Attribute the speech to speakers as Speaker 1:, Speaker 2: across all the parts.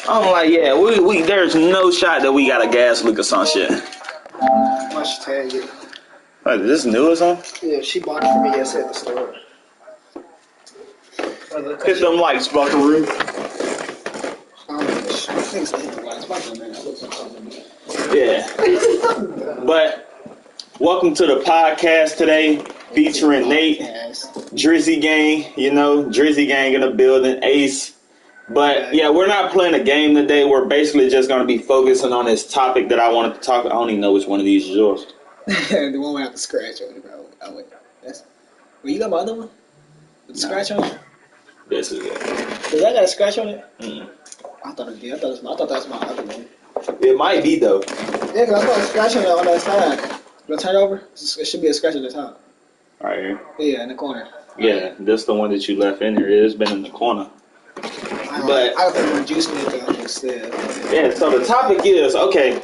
Speaker 1: I'm like, yeah, we there's no shot that we got a gas leak or some shit.
Speaker 2: Why she tag it?
Speaker 1: Like, is this new or something?
Speaker 2: Yeah, she bought it for me yesterday at the store.
Speaker 1: Hit them lights, Buckaroo. Yeah. But welcome to the podcast today, featuring Nate, Drizzy Gang, Drizzy Gang in the building, Ace. But yeah, we're not playing a game today. We're basically just going to be focusing on this topic that I wanted to talk. I don't even know which one of these is yours.
Speaker 2: The one without the scratch on it, bro. Oh, wait. Well, you got my other one? With the scratch on it?
Speaker 1: This is it.
Speaker 2: Does that got a scratch on it?
Speaker 1: Mm.
Speaker 2: I thought it did. I thought that was my other one.
Speaker 1: It might be, though.
Speaker 2: Yeah, because I saw a scratch on it on that side. You turn it over? It should be a scratch at the top.
Speaker 1: Right here?
Speaker 2: Yeah, in the corner.
Speaker 1: Yeah, that's the one that you left in there. It's been in the corner. But
Speaker 2: I put more juice in it instead.
Speaker 1: Yeah, so the topic is, okay,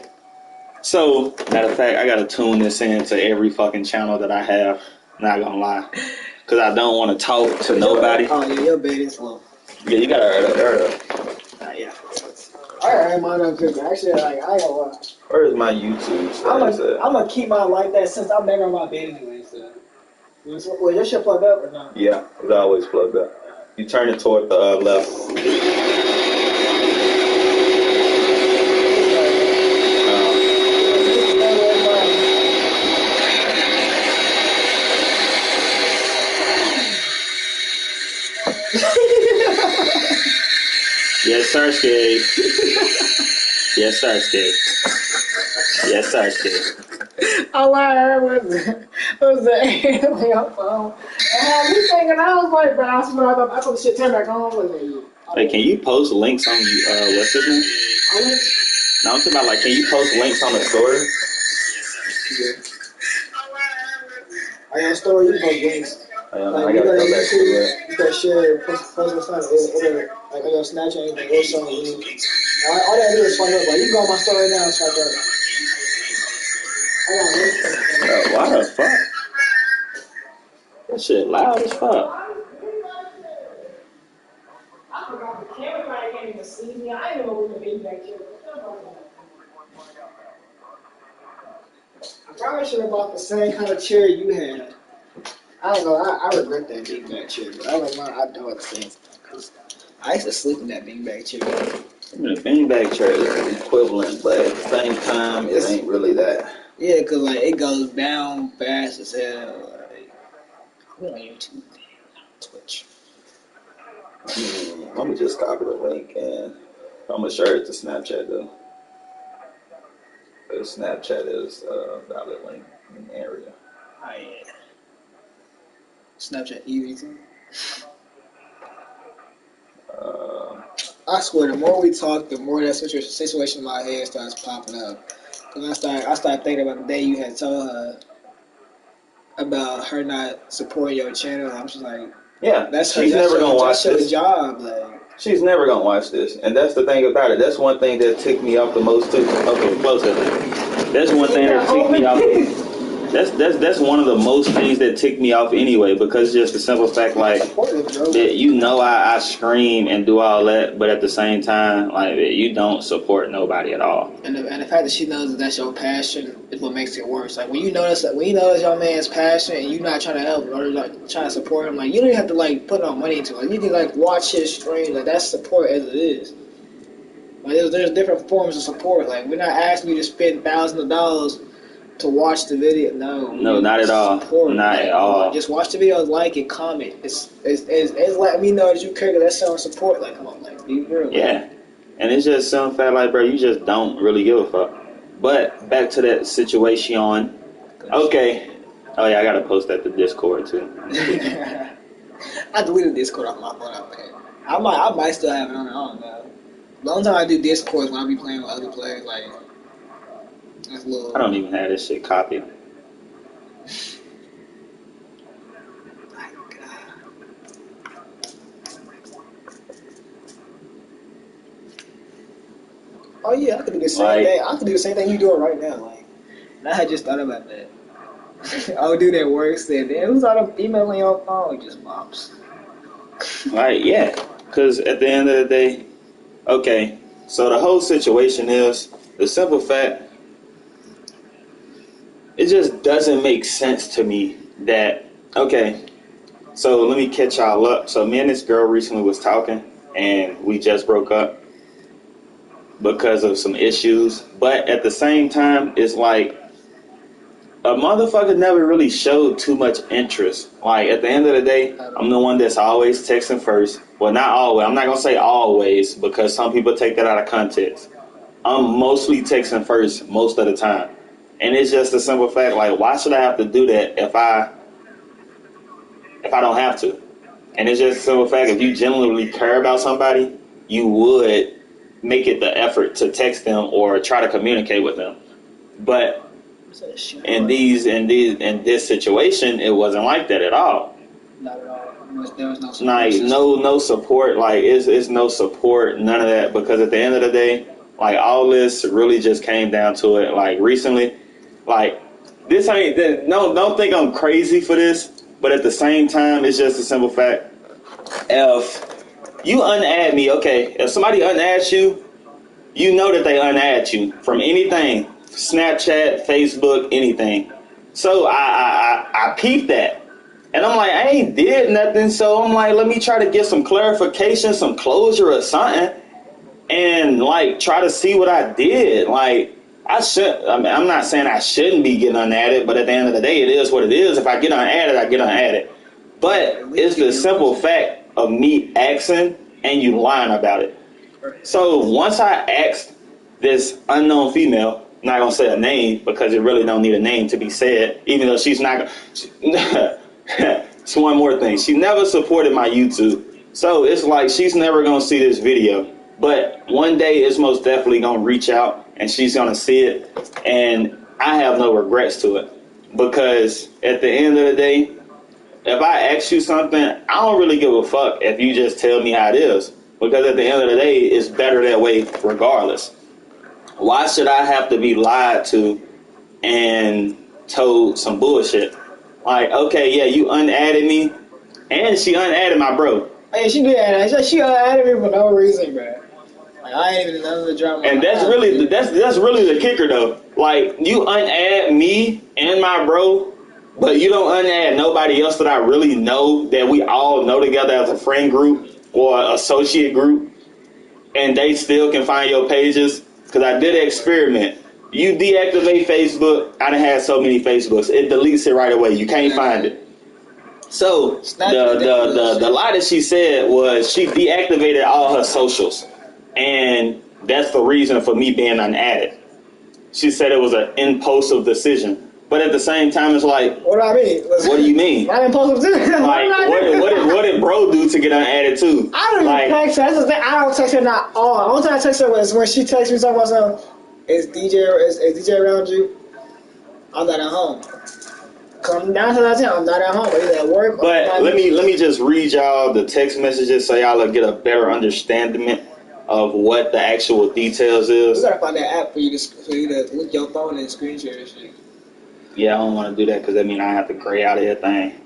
Speaker 1: so, matter of fact, I got to tune this in to every fucking channel that I have. Not gonna lie. Because I don't want to talk to nobody.
Speaker 2: Oh, yeah, your bed is low.
Speaker 1: Yeah, you got to hurry up.
Speaker 2: Yeah. Alright, mine up too. Actually, like, I ain't gonna lie.
Speaker 1: Where's my YouTube?
Speaker 2: I'm gonna keep mine like that since I'm never on my bed anyway, so. Well, your shit plugged up or not?
Speaker 1: Yeah, it's always plugged up. You turn it toward the left. Yes, sir, Skate. Yes, sir, Skate. Yes, sir, Skate.
Speaker 2: All I heard was the alien phone. And I was thinking, I was like, but I thought the shit turned back on.
Speaker 1: Hey, can you post links on, what's his name? No, I'm talking about, like, can you post links on the story?
Speaker 2: Yeah. On your story, you post links.
Speaker 1: I gotta go back to it.
Speaker 2: You can share, post on Snapchat, like on your Snapchat, anything, it'll show you. All that do is find out, but you can go on my story now and start that.
Speaker 1: Why the fuck? That shit loud as fuck.
Speaker 3: I forgot the camera can't even see me. I didn't know we were being back here.
Speaker 2: I probably should have bought the same kind of chair you had. I don't know. I regret that beanbag chair, but I don't mind. I do at the same time because I used to sleep in that beanbag chair.
Speaker 1: The beanbag chair is equivalent, but at the same time, it ain't really that.
Speaker 2: Yeah, because like it goes down fast as hell. Like, I'm on YouTube, Twitch.
Speaker 1: I'm gonna just copy the link and I'm gonna share it to Snapchat though. Because Snapchat is a valid link in the area.
Speaker 2: Oh yeah. Snapchat easy too. I swear, the more we talk, the more that situation in my head starts popping up. Cause I started thinking about the day you had told her about her not supporting your channel. I'm just like,
Speaker 1: yeah,
Speaker 2: she's never gonna watch this. Job, like.
Speaker 1: She's never gonna watch this, and that's the thing about it. That's one thing that ticked me off the most too. Okay, closer. That's one thing that ticked me off. That's one of the most things that ticked me off anyway, because just the simple fact, like, that I scream and do all that, but at the same time, like, you don't support nobody at all.
Speaker 2: And the fact that she knows that that's your passion is what makes it worse. Like when you notice your man's passion and you're not trying to help or like trying to support him, like you don't even have to like put no money into it. You can like watch his stream, like that's support as it is. Like there's different forms of support. Like we're not asking you to spend thousands of dollars to watch the video. No,
Speaker 1: not at all.
Speaker 2: Support.
Speaker 1: Not at all.
Speaker 2: Just watch the video, like it, comment. It's letting me know that you care. That's showing support. Like come on, like be real.
Speaker 1: Yeah, and it's just some fact, like bro, you just don't really give a fuck. But back to that situation. Okay. Oh yeah, I gotta post that to Discord too.
Speaker 2: I deleted Discord off my phone. I might still have it on. I don't know. The only time I do Discord is when I be playing with other players. Like that's a little.
Speaker 1: I don't even have this shit copied.
Speaker 2: Oh yeah, I could do the same thing. I could do the same thing you doing right now. Like, and I had just thought about that. I'll do that work. Said, "Damn, who's out of emailing your phone?" Just mops.
Speaker 1: Like, yeah, because at the end of the day, okay, So the whole situation is the simple fact. It just doesn't make sense to me that okay. So let me catch y'all up. So me and this girl recently was talking, and we just broke up because of some issues. But at the same time, it's like a motherfucker never really showed too much interest. Like at the end of the day, I'm the one that's always texting first. Well, not always. I'm not gonna say always because some people take that out of context. I'm mostly texting first most of the time, and it's just a simple fact. Like, why should I have to do that if I don't have to? And it's just a simple fact. If you genuinely care about somebody, you would make it the effort to text them or try to communicate with them. But in this situation, it wasn't like that at all.
Speaker 2: Not at all. There was no support.
Speaker 1: Like no support. Like it's no support. None of that. Because at the end of the day, like all this really just came down to it. Like recently, like this ain't. No, don't think I'm crazy for this. But at the same time, it's just a simple fact. If you unadd me, okay. If somebody unadds you, you know that they unadd you from anything. Snapchat, Facebook, anything. So I peeped that. And I'm like, I ain't did nothing. So I'm like, let me try to get some clarification, some closure or something. And like, try to see what I did. Like, I'm not saying I shouldn't be getting unadded, but at the end of the day, it is what it is. If I get unadded, I get unadded. But it's the simple fact of me asking and you lying about it. So once I asked this unknown female, not gonna say a name because it really don't need a name to be said, even though she's not. It's one more thing. She never supported my YouTube, so it's like she's never gonna see this video. But one day it's most definitely gonna reach out and she's gonna see it, and I have no regrets to it because at the end of the day, if I ask you something, I don't really give a fuck if you just tell me how it is because at the end of the day, it's better that way regardless. Why should I have to be lied to and told some bullshit? Like, okay, yeah, you unadded me, and she unadded my bro.
Speaker 2: Hey, she did add. She unadded me for no reason, bro. Like I ain't even none of the drama.
Speaker 1: And that's really the kicker though. Like you unadd me and my bro, but you don't unadd nobody else that I really know that we all know together as a friend group or associate group, and they still can find your pages. Because I did an experiment. You deactivate Facebook. I done had so many Facebooks. It deletes it right away. You can't find it. So the lie that she said was she deactivated all her socials. And that's the reason for me being unadded. She said it was an impulsive decision. But at the same time, it's like,
Speaker 2: what do I mean?
Speaker 1: What do you mean?
Speaker 2: Not impulsive decision.
Speaker 1: Like, what did bro do to get unadded too?
Speaker 2: I don't even text her. That's the thing. I don't text her not all. The only time I text her was when she texts me talking about something. Is DJ around you? I'm not at home. Come down to that time. I'm not at home. Either at work.
Speaker 1: But let me just read y'all the text messages so y'all will get a better understanding of what the actual details is.
Speaker 2: We gotta find that app for you to look your phone and screen share and shit.
Speaker 1: Yeah, I don't want to do that because that means I have to gray out everything.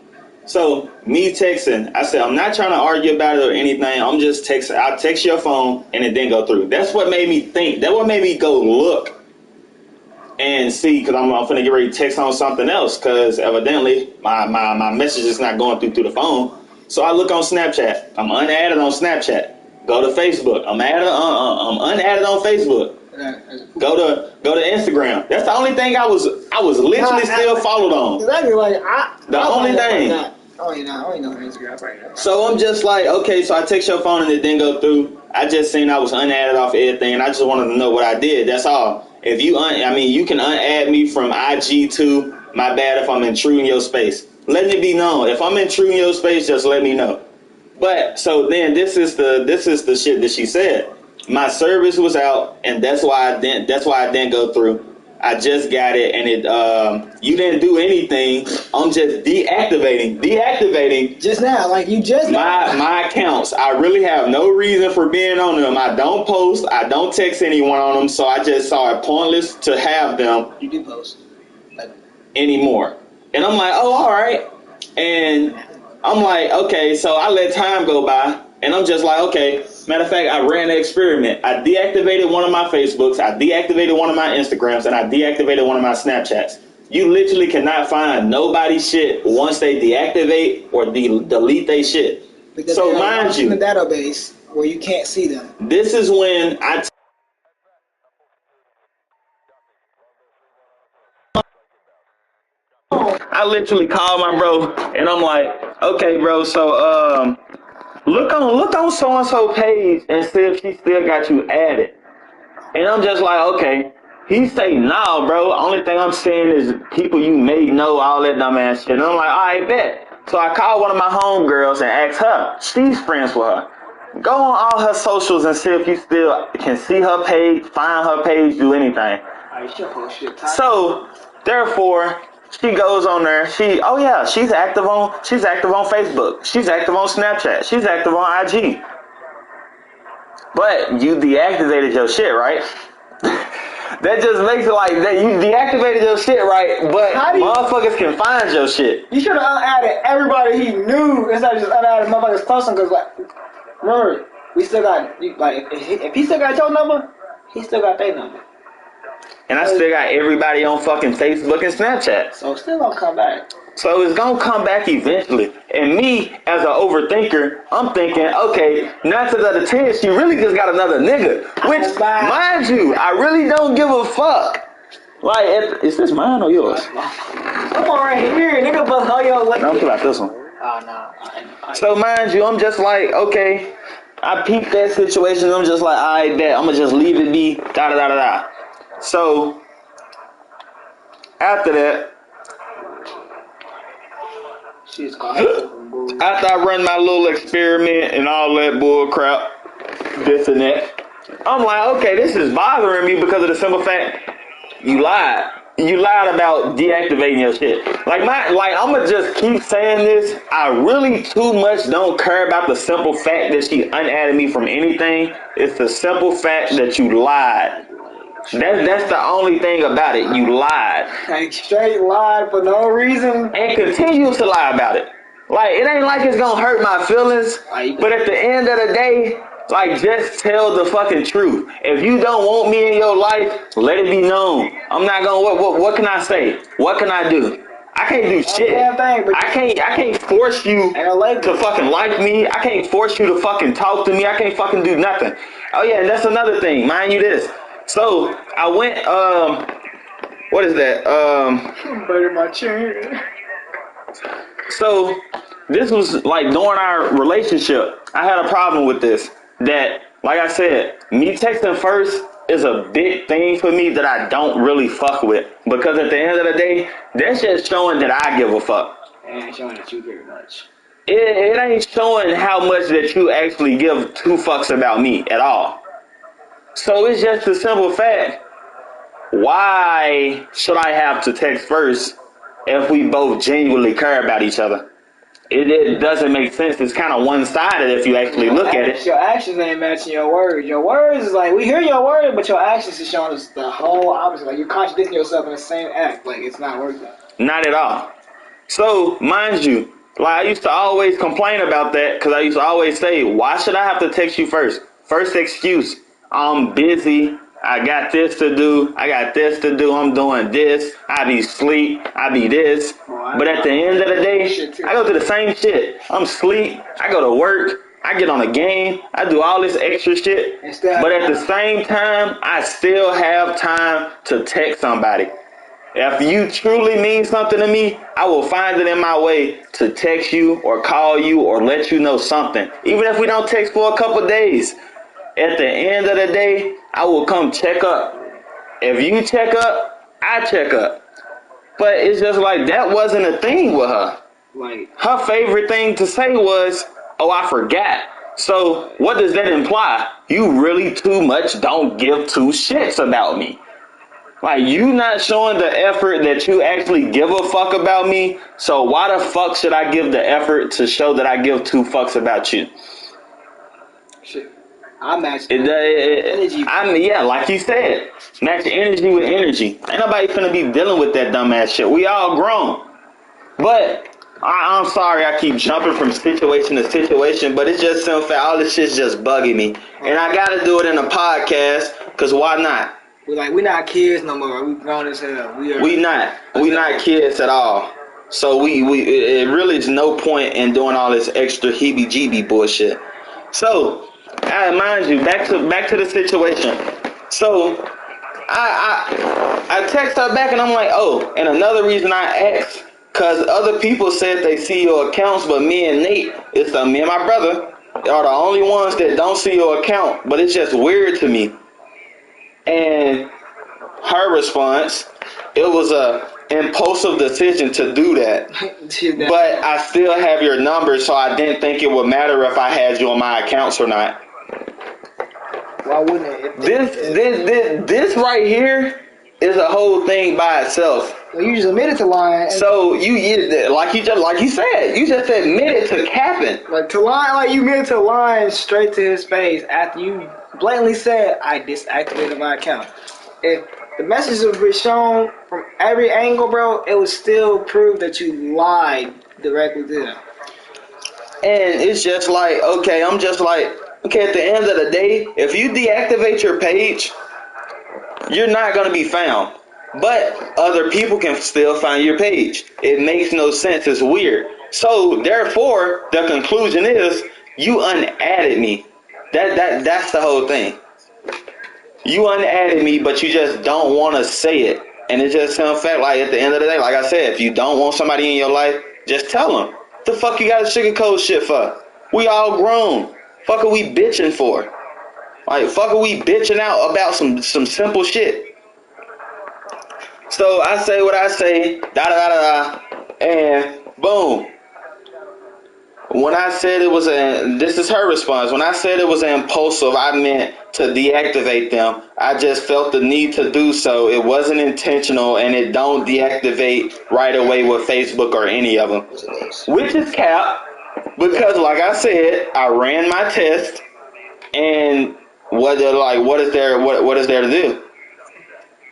Speaker 1: So, me texting, I said, I'm not trying to argue about it or anything. I'm just texting. I text your phone and it didn't go through. That's what made me think. That's what made me go look and see because I'm finna get ready to text on something else because evidently my message is not going through the phone. So, I look on Snapchat. I'm unadded on Snapchat. Go to Facebook. I'm unadded on Facebook. Go to Instagram. That's the only thing I was literally still followed on.
Speaker 2: Exactly, like
Speaker 1: the only thing.
Speaker 2: I don't even know her Instagram right now.
Speaker 1: So I'm just like, okay, so I text your phone and it didn't go through. I just seen I was unadded off everything, and I just wanted to know what I did. That's all. If you you can unadd me from IG to my bad if I'm intruding your space. Let it be known. If I'm intruding your space, just let me know. But so then this is the shit that she said. My service was out, and that's why I didn't go through. I just got it, and it you didn't do anything. I'm just deactivating
Speaker 2: just now, like you just
Speaker 1: my accounts. I really have no reason for being on them. I don't post. I don't text anyone on them, so I just saw it pointless to have them.
Speaker 2: You do post
Speaker 1: anymore, and I'm like, oh, all right, and I'm like, okay, so I let time go by. And I'm just like, okay, matter of fact, I ran the experiment. I deactivated one of my Facebooks, I deactivated one of my Instagrams, and I deactivated one of my Snapchats. You literally cannot find nobody's shit once they deactivate or delete their shit.
Speaker 2: Because
Speaker 1: so
Speaker 2: they're
Speaker 1: mind you,
Speaker 2: in the database where you can't see them.
Speaker 1: This is when I literally called my bro and I'm like, okay, bro, so look on so and so page and see if she still got you added. And I'm just like, okay. He say, nah, bro. Only thing I'm saying is people you may know, all that dumbass shit. And I'm like, all right, bet. So I called one of my homegirls and asked her. She's friends with her. Go on all her socials and see if you still can see her page, find her page, do anything. So, therefore, she goes on there. Oh yeah, she's active on Facebook. She's active on Snapchat. She's active on IG. But you deactivated your shit, right? That just makes it like that you deactivated your shit, right? But motherfuckers can find your shit.
Speaker 2: You should have unadded everybody he knew instead of just unadded motherfuckers' person. Because like, remember, we still got like if he still got your number, he still got their number.
Speaker 1: And I still got everybody on fucking Facebook and Snapchat.
Speaker 2: So it's still gonna come back.
Speaker 1: So it's gonna come back eventually. And me, as an overthinker, I'm thinking, okay, 9 times out of 10, she really just got another nigga. Which, mind you, I really don't give a fuck. Like, is this mine or yours?
Speaker 2: Come on right here, nigga, bust all your like.
Speaker 1: No, I'm about this one.
Speaker 2: Oh no.
Speaker 1: So mind you, I'm just like, okay, I peeped that situation. I'm just like, alright, bet. I'm gonna just leave it be. Da da da da da. So after that. After I run my little experiment and all that bull crap, this and that, I'm like, okay, this is bothering me because of the simple fact you lied. You lied about deactivating your shit. Like I'ma just keep saying this. I really too much don't care about the simple fact that she unadded me from anything. It's the simple fact that you lied. That's the only thing about it. You lied.
Speaker 2: Like straight lied for no reason.
Speaker 1: And continue to lie about it. Like, it ain't like it's gonna hurt my feelings. But at the end of the day, like, just tell the fucking truth. If you don't want me in your life, let it be known. I'm not gonna, what can I say? What can I do? I can't do shit. I can't force you to fucking like me. I can't force you to fucking talk to me. I can't fucking do nothing. Oh yeah, and that's another thing. Mind you this. So I went, what is that?
Speaker 2: Burning my chair.
Speaker 1: So this was like during our relationship. I had a problem with this. That, like I said, me texting first is a big thing for me that I don't really fuck with. Because at the end of the day, that's just showing that I give a fuck.
Speaker 2: It ain't showing that you very much.
Speaker 1: It ain't showing how much that you actually give 2 fucks about me at all. So it's just a simple fact. Why should I have to text first if we both genuinely care about each other? It doesn't make sense. It's kind of one-sided if you actually look at it.
Speaker 2: Your actions ain't matching your words. Your words is like, we hear your words, but your actions is showing us the whole opposite. Like, you're contradicting yourself in the same act. Like, it's not working.
Speaker 1: Not at all. So, mind you, like, I used to always complain about that because I used to always say, why should I have to text you first? First excuse. I'm busy. I got this to do. I got this to do. I'm doing this. I be sleep. I be this. But at the end of the day, I go through the same shit. I'm sleep. I go to work. I get on a game. I do all this extra shit. But at the same time, I still have time to text somebody. If you truly mean something to me, I will find it in my way to text you or call you or let you know something. Even if we don't text for a couple days. At the end of the day, I will come check up. If you check up, I check up. But it's just like that wasn't a thing with her. Like, her favorite thing to say was, oh, I forgot. So what does that imply? You really too much don't give 2 shits about me. Like, you not showing the effort that you actually give a fuck about me. So why the fuck should I give the effort to show that I give 2 fucks about you?
Speaker 2: Shit. I match energy.
Speaker 1: Yeah, like you said, match energy with energy. Ain't nobody finna be dealing with that dumbass shit. We all grown. But I'm sorry I keep jumping from situation to situation, but it's just some fact. All this shit's just bugging me. And I gotta do it in a podcast, because why not?
Speaker 2: We're not kids no more. We grown as hell.
Speaker 1: We not kids at all. So it really is no point in doing all this extra heebie-jeebie bullshit. So, mind you, back to the situation. So, I text her back and I'm like, oh, and another reason I asked, because other people said they see your accounts, but me and Nate, me and my brother, are the only ones that don't see your account, but it's just weird to me. And her response, it was a impulsive decision to do that. But I still have your number, so I didn't think it would matter if I had you on my accounts or not.
Speaker 2: Why wouldn't it?
Speaker 1: This right here is a whole thing by itself.
Speaker 2: Well, you just admitted to lying.
Speaker 1: So like you said, you just admitted to capping.
Speaker 2: Like to lie, like you admitted to lying straight to his face after you blatantly said, "I deactivated my account." If the message was shown from every angle, bro, it would still prove that you lied directly to them.
Speaker 1: And it's just like, okay, I'm just like, okay, at the end of the day, if you deactivate your page, you're not going to be found. But other people can still find your page. It makes no sense. It's weird. So, therefore, the conclusion is you unadded me. That's the whole thing. You unadded me, but you just don't want to say it. And it just sounds fact, like at the end of the day, like I said, if you don't want somebody in your life, just tell them. The fuck you got to sugarcoat shit for? We all grown. Fuck are we bitching for? Like, fuck are we bitching out about some simple shit? So I say what I say, and boom. When I said it was this is her response. When I said it was impulsive, I meant to deactivate them. I just felt the need to do so. It wasn't intentional, and it don't deactivate right away with Facebook or any of them. Which is cap, because like I said, I ran my test, and what is there to do?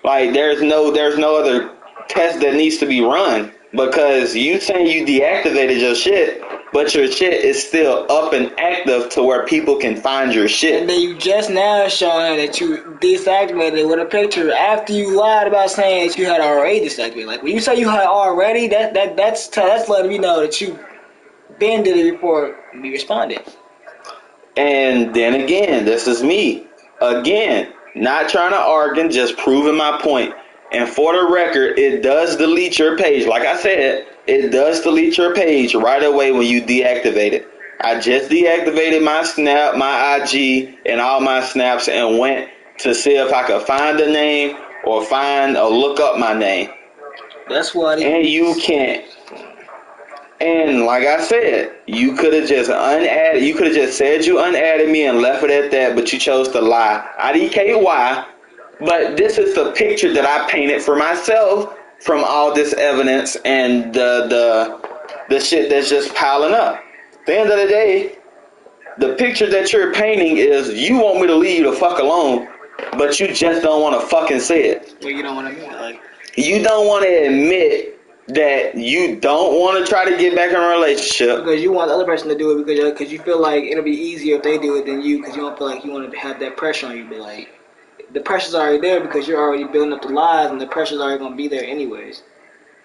Speaker 1: Like there's no other test that needs to be run, because you saying you deactivated your shit, but your shit is still up and active to where people can find your shit.
Speaker 2: And then you just now showing that you deactivated it with a picture after you lied about saying that you had already deactivated. Like when you say you had already, that's letting me know that you then did it before we responded.
Speaker 1: And then again, this is me. Again, not trying to argue, just proving my point. And for the record, it does delete your page. Like I said, it does delete your page right away when you deactivate it. I just deactivated my Snap, my IG, and all my Snaps and went to see if I could find a name or look up my name.
Speaker 2: That's what
Speaker 1: And you can't. And like I said, you could have just unadded. You could have just said you unadded me and left it at that, but you chose to lie. IDKY. But this is the picture that I painted for myself from all this evidence and the shit that's just piling up. At the end of the day, the picture that you're painting is you want me to leave you the fuck alone, but you just don't want to fucking say it.
Speaker 2: Well, you don't want to admit, like,
Speaker 1: you don't want to admit that you don't want to try to get back in a relationship
Speaker 2: because you want the other person to do it because you feel like it'll be easier if they do it than you, because you don't feel like you want to have that pressure on you. But like, the pressure's already there because you're already building up the lies, and the pressure's already gonna be there anyways.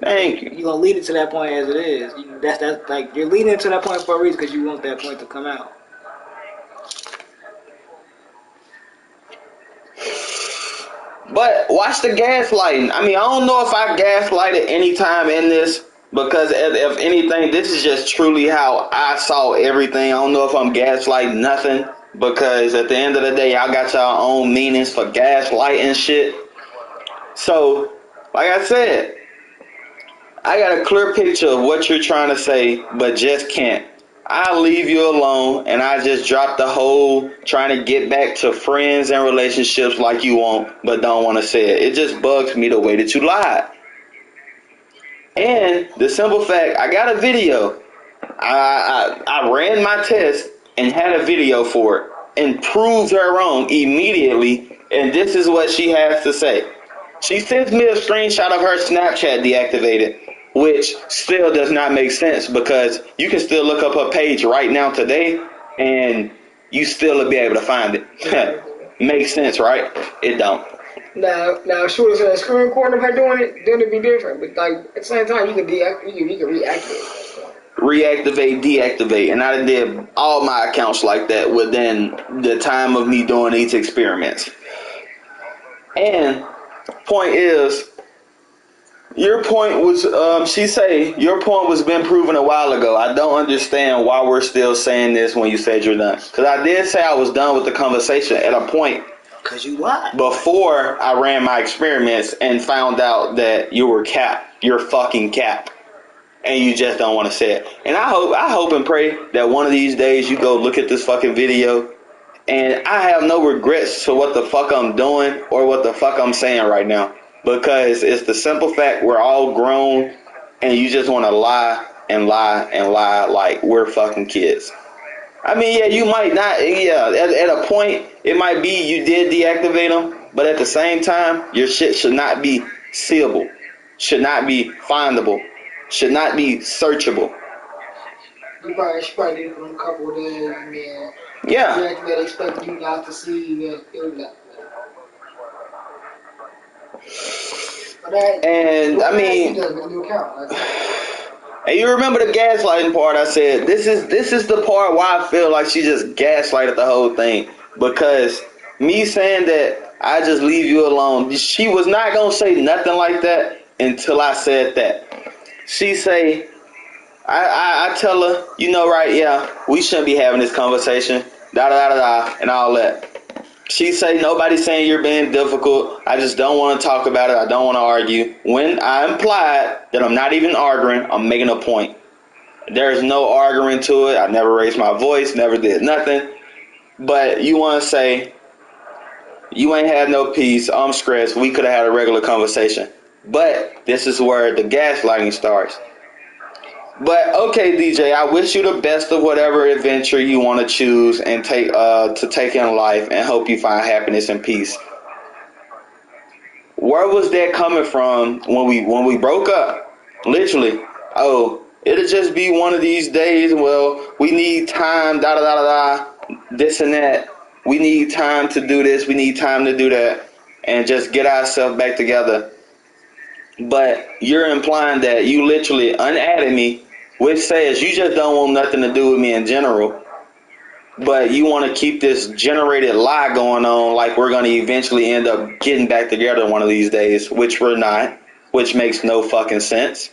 Speaker 1: Thank you.
Speaker 2: You're gonna lead it to that point as it is. That's like you're leading it to that point for a reason because you want that point to come out.
Speaker 1: But watch the gaslighting. I mean, I don't know if I gaslighted any time in this, because if anything, this is just truly how I saw everything. I don't know if I'm gaslighting nothing, because at the end of the day, y'all got your own meanings for gaslighting shit. So, like I said, I got a clear picture of what you're trying to say, but just can't. I leave you alone, and I just drop the whole trying to get back to friends and relationships like you want, but don't want to say it. It just bugs me the way that you lied. And the simple fact, I got a video. I ran my test and had a video for it and proved her wrong immediately, and this is what she has to say. She sends me a screenshot of her Snapchat deactivated. which still does not make sense because you can still look up her page right now today and you still will be able to find it. Makes sense, right? It don't.
Speaker 2: Now, sure, so that's current quarter of her doing it, then it'd be different. But like at the same time, you can reactivate.
Speaker 1: Reactivate, deactivate, and I did all my accounts like that within the time of me doing these experiments. And point is, your point was, your point was been proven a while ago. I don't understand why we're still saying this when you said you're done. Because I did say I was done with the conversation at a point.
Speaker 2: Because you lied.
Speaker 1: Before I ran my experiments and found out that you were cap. You're fucking cap. And you just don't want to say it. And I hope and pray that one of these days you go look at this fucking video and I have no regrets to what the fuck I'm doing or what the fuck I'm saying right now. Because it's the simple fact we're all grown and you just want to lie and lie and lie like we're fucking kids. I mean, yeah, you might not, at a point, it might be you did deactivate them, but at the same time, your shit should not be seeable, should not be findable, should not be searchable.
Speaker 2: She probably did it for a couple of days, and then
Speaker 1: yeah.
Speaker 2: They expect you not to see that it was that.
Speaker 1: And I mean, and you remember the gaslighting part? I said this is the part why I feel like she just gaslighted the whole thing, because me saying that I just leave you alone, she was not gonna say nothing like that until I said that. She say, I tell her, you know, right? Yeah, we shouldn't be having this conversation, and all that. She say, nobody's saying you're being difficult. I just don't want to talk about it. I don't want to argue. When I implied that I'm not even arguing, I'm making a point. There's no arguing to it. I never raised my voice, never did nothing. But you want to say, you ain't had no peace, I'm stressed, we could have had a regular conversation. But this is where the gaslighting starts. But okay, DJ, I wish you the best of whatever adventure you want to choose and take in life, and hope you find happiness and peace. Where was that coming from when we broke up? Literally, oh, it'll just be one of these days. Well, we need time, this and that. We need time to do this. We need time to do that, and just get ourselves back together. But you're implying that you literally unadded me, which says you just don't want nothing to do with me in general, but you want to keep this generated lie going on like we're going to eventually end up getting back together one of these days, which we're not, which makes no fucking sense.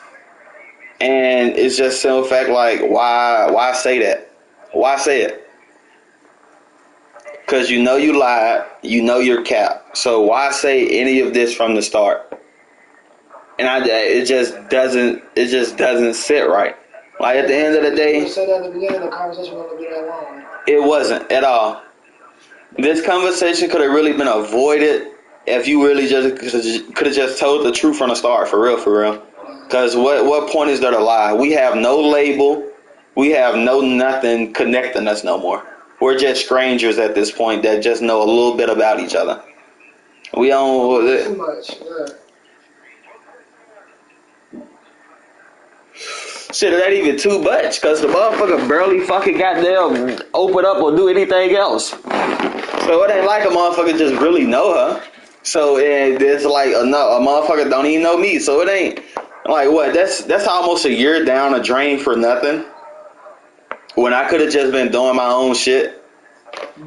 Speaker 1: And it's just simple fact, like, why say that? Why say it? Because you know you lied, you know you're capped, so why say any of this from the start? And it just doesn't sit right. Like, at the end of the day,
Speaker 2: you said at the beginning, the conversation wasn't be that long.
Speaker 1: It wasn't at all. This conversation could have really been avoided if you really just could have just told the truth from the start, for real. Because what point is there to lie? We have no label. We have no nothing connecting us no more. We're just strangers at this point that just know a little bit about each other. We don't...
Speaker 2: Too much, yeah.
Speaker 1: Shit, it ain't even too much, because the motherfucker barely fucking goddamn open up or do anything else. So it ain't like a motherfucker just really know her. So it's like a motherfucker don't even know me. So it ain't like, what, that's almost a year down a drain for nothing, when I could have just been doing my own shit.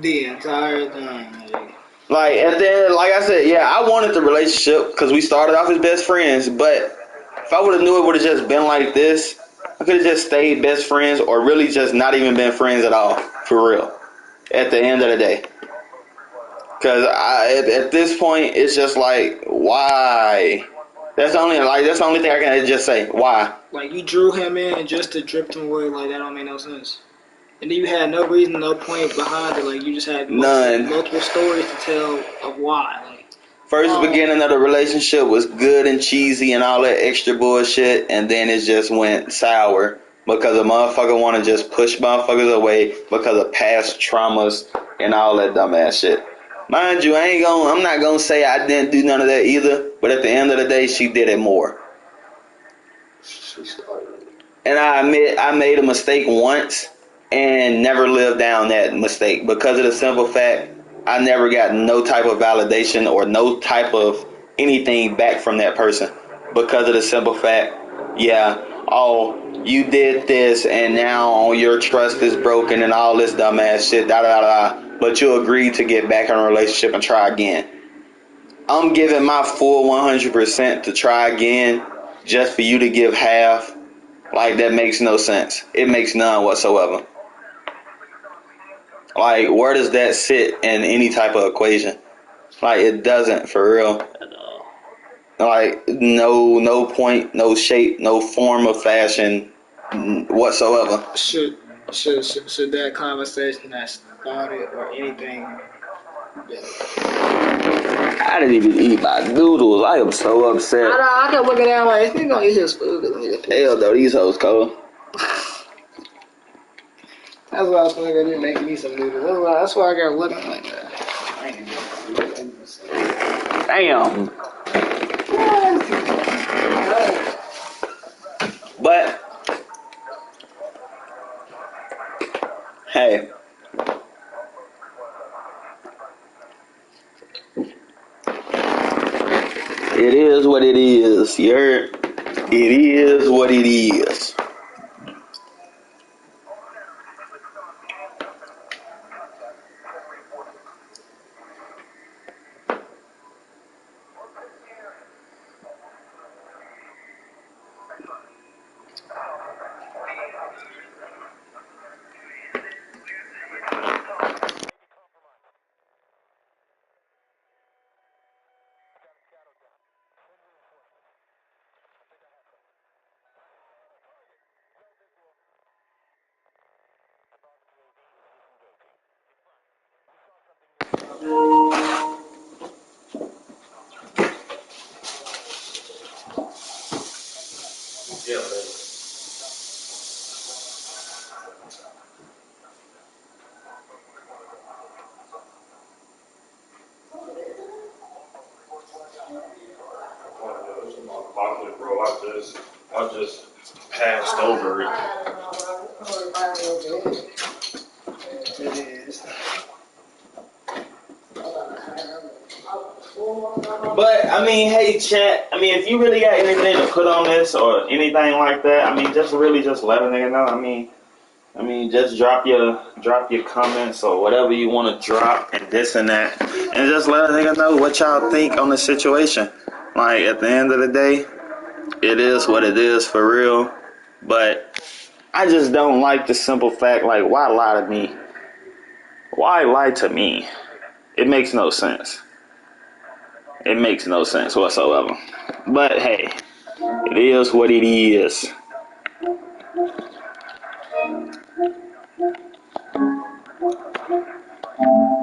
Speaker 2: The entire time.
Speaker 1: Like, and then, like I said, yeah, I wanted the relationship because we started off as best friends, but if I would have knew it would have just been like this, I could have just stayed best friends, or really just not even been friends at all, for real, at the end of the day. Because at this point, it's just like, why? That's the only thing I can just say. Why?
Speaker 2: Like, you drew him in and just to drift him away, like, that don't make no sense. And then you had no reason, no point behind it. Like, you just had multiple stories to tell of why. Like,
Speaker 1: first beginning of the relationship was good and cheesy and all that extra bullshit, and then it just went sour because a motherfucker want to just push motherfuckers away because of past traumas and all that dumbass shit. Mind you, I'm not gonna say I didn't do none of that either, but at the end of the day, she did it more. And I admit I made a mistake once and never lived down that mistake because of the simple fact I never got no type of validation or no type of anything back from that person because of the simple fact, yeah, oh, you did this and now your trust is broken and all this dumbass shit, da da da. But you agreed to get back in a relationship and try again. I'm giving my full 100% to try again just for you to give half. Like, that makes no sense. It makes none whatsoever. Like, where does that sit in any type of equation? Like, it doesn't, for real. Like, no point, no shape, no form of fashion whatsoever.
Speaker 2: Should that conversation that started or anything?
Speaker 1: I didn't even eat my noodles. I am so upset.
Speaker 2: I kept looking down like, he's gonna eat his food.
Speaker 1: Hell no, these hoes cold.
Speaker 2: That's why I was gonna go making me some noodles. That's why I got looking like that. I ain't gonna do it.
Speaker 1: Damn. But hey, it is what it is. You heard? It is what it is.
Speaker 4: Bro, I just passed over it.
Speaker 2: It is.
Speaker 1: But I mean, hey chat. I mean, if you really got anything to put on this or anything like that, I mean, just really just let a nigga know. I mean, just drop your comments or whatever you want to drop and this and that, and just let a nigga know what y'all think on the situation. Like, at the end of the day, it is what it is for real. But I just don't like the simple fact, like, why lie to me? Why lie to me? It makes no sense. It makes no sense whatsoever. But hey, it is what it is.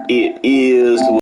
Speaker 1: It is